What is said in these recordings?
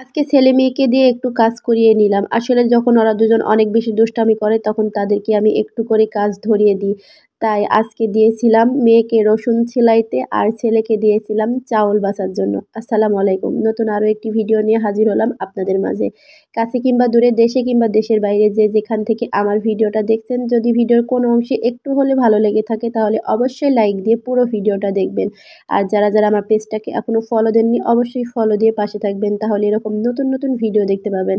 আজকে ছেলে মেয়েকে দিয়ে একটু কাজ করিয়ে নিলাম। আসলে যখন ওরা দুজন অনেক বেশি দুষ্টামি করে তখন তাদেরকে আমি একটু করে কাজ ধরিয়ে দিই। তাই আজকে দিয়েছিলাম মেয়েকে রসুন ছিলাইতে আর ছেলেকে দিয়েছিলাম চাউল বাছার জন্য। আসসালামু আলাইকুম। নতুন আরও একটি ভিডিও নিয়ে হাজির হলাম আপনাদের মাঝে। কাছে কিংবা দূরে, দেশে কিংবা দেশের বাইরে যে যেখান থেকে আমার ভিডিওটা দেখছেন, যদি ভিডিওর কোনো অংশে একটু হলে ভালো লেগে থাকে তাহলে অবশ্যই লাইক দিয়ে পুরো ভিডিওটা দেখবেন। আর যারা আমার পেজটাকে এখনো ফলো দেননি অবশ্যই ফলো দিয়ে পাশে থাকবেন, তাহলে এরকম নতুন ভিডিও দেখতে পাবেন।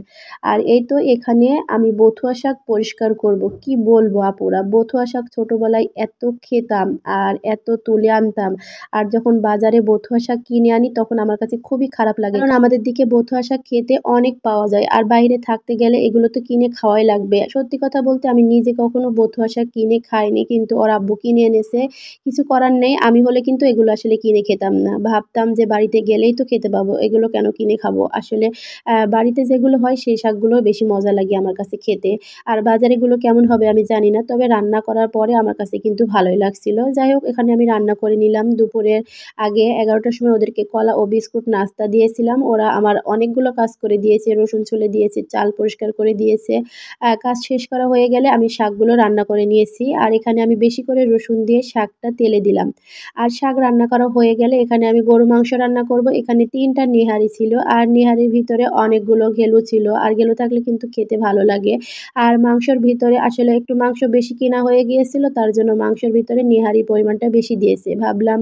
আর এই তো এখানে আমি বথুয়া শাক পরিষ্কার করব। কি বলবো আপুরা, বথুয়া শাক ছোটবেলায় এত খেতাম আর এত তুলে আনতাম। আর যখন বাজারে বথুয়া শাক কিনে আনি তখন আমার কাছে খুবই খারাপ লাগে, কারণ আমাদের দিকে বথুয়া শাক খেতে অনেক পাওয়া যায় আর বাইরে থাকতে গেলে এগুলো তো কিনে খাওয়াই লাগবে। সত্যি কথা বলতে আমি নিজে কখনো বথুয়া শাক কিনে খাইনি, কিন্তু ওর আব্বু কিনে এনেছে। কিছু করার নেই, আমি হলে কিন্তু এগুলো আসলে কিনে খেতাম না। ভাবতাম যে বাড়িতে গেলেই তো খেতে পাবো, এগুলো কেন কিনে খাবো। আসলে বাড়িতে যেগুলো হয় সেই শাকগুলো বেশি মজা লাগে আমার কাছে খেতে। আর বাজারেগুলো কেমন হবে আমি জানি না, তবে রান্না করার পরে আমার কাছে কিন্তু ভালোই লাগছিল। যাই হোক, এখানে আমি রান্না করে নিলাম। দুপুরের আগে 11টার সময় ওদেরকে কলা ও বিস্কুট নাস্তা দিয়েছিলাম। ওরা আমার অনেকগুলো কাজ করে দিয়েছে, রসুন ছুলে দিয়েছে, চাল পরিষ্কার করে দিয়েছে। কাজ শেষ করা হয়ে গেলে আমি শাকগুলো রান্না করে নিয়েছি। আর এখানে আমি বেশি করে রসুন দিয়ে শাকটা তেলে দিলাম। আর শাক রান্না করা হয়ে গেলে এখানে আমি গরু মাংস রান্না করব। এখানে 3টা নেহারি ছিল আর নেহারির ভিতরে অনেকগুলো ঘেলু ছিল, আর ঘেলু থাকলে কিন্তু খেতে ভালো লাগে। আর মাংসের ভিতরে আসলে একটু মাংস বেশি কিনা হয়ে গিয়েছিল, তার জন্য মাংসের ভিতরে নেহারির পরিমাণটা বেশি দিয়েছে। ভাবলাম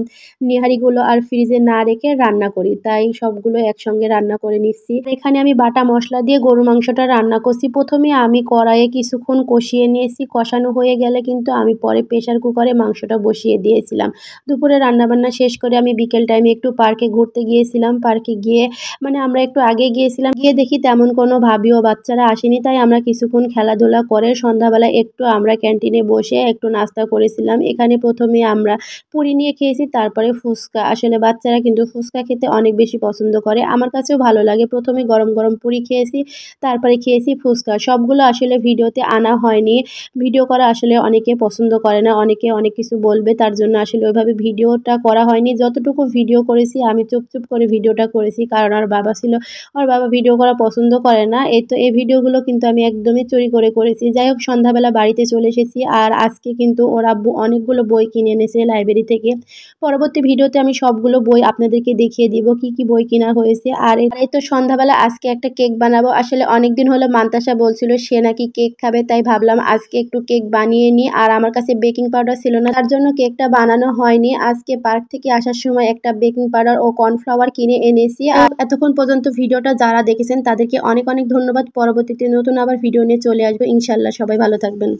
নেহারিগুলো আর ফ্রিজে না রেখে রান্না করি, তাই সবগুলো একসঙ্গে রান্না করে নিচ্ছি। এখানে আমি বাটা মশলা দিয়ে গরু মাংসটা রান্না করছি। প্রথমে আমি কড়াইয়ে কিছুক্ষণ কষিয়ে নিয়েছি, কষানো হয়ে গেলে কিন্তু আমি পরে প্রেসার কুকারে মাংসটা বসিয়ে দিয়েছিলাম। দুপুরে রান্নাবান্না শেষ করে আমি বিকেল টাইমে একটু পার্কে ঘুরতে গিয়েছিলাম। পার্কে গিয়ে আমরা একটু আগে গিয়েছিলাম, গিয়ে দেখি তেমন কোনো ভাবি ও বাচ্চারা আসেনি, তাই আমরা কিছুক্ষণ খেলাধুলা করে সন্ধ্যাবেলা একটু আমরা ক্যান্টিনে বসে একটু নাস্তা করেছিলাম। এখানে প্রথমে আমরা পুরি নিয়ে খেয়েছি, তারপরে ফুচকা। আসলে বাচ্চারা কিন্তু ফুচকা খেতে অনেক বেশি পছন্দ করে, আমার কাছেও ভালো লাগে। প্রথমে গরম পুরি খেয়েছি, তারপরে খেয়েছি ফুচকা। সবগুলো আসলে ভিডিওতে আনা হয়নি, ভিডিও করা আসলে অনেকে পছন্দ করে না, অনেকে অনেক কিছু বলবে, তার জন্য আসলে ওইভাবে ভিডিওটা করা হয়নি। যতটুকু ভিডিও করেছি আমি চুপ করে ভিডিওটা করেছি, কারণ আর বাবা ছিল, ওর বাবা ভিডিও করা পছন্দ করে না। এই ভিডিওগুলো কিন্তু আমি একদমই চুরি করে করেছি। যাই হোক, সন্ধ্যাবেলা বাড়িতে চলে এসেছি আর আজকে কিন্তু ওর আব্বু অনেকগুলো বই কিনে এনেছে লাইব্রেরি থেকে। পরবর্তী ভিডিওতে আমি সবগুলো বই আপনাদেরকে দেখিয়ে দিব কি বই কিনা হয়েছে। আর এই তো সন্ধ্যাবেলা আজকে একটা কেক বানাবো। আসলে অনেকদিন হলো মান্তাসা বলছিল সে নাকি কেক খাবে, তাই ভাবলাম আজকে একটু কেক বানিয়ে নিই। আর আমার কাছে বেকিং পাউডার ছিল না, তার জন্য কেকটা বানানো হয়নি। আজকে পার্ক থেকে আসার সময় একটা বেকিং পাউডার ও কর্নফ্লাওয়ার কিনে এনেছি। আর এতক্ষণ পর্যন্ত ভিডিওটা যারা দেখেছেন তাদেরকে অনেক ধন্যবাদ। পরবর্তীতে নতুন আবার ভিডিও নিয়ে চলে আসবো ইনশাল্লাহ। সবাই ভালো থাকবেন।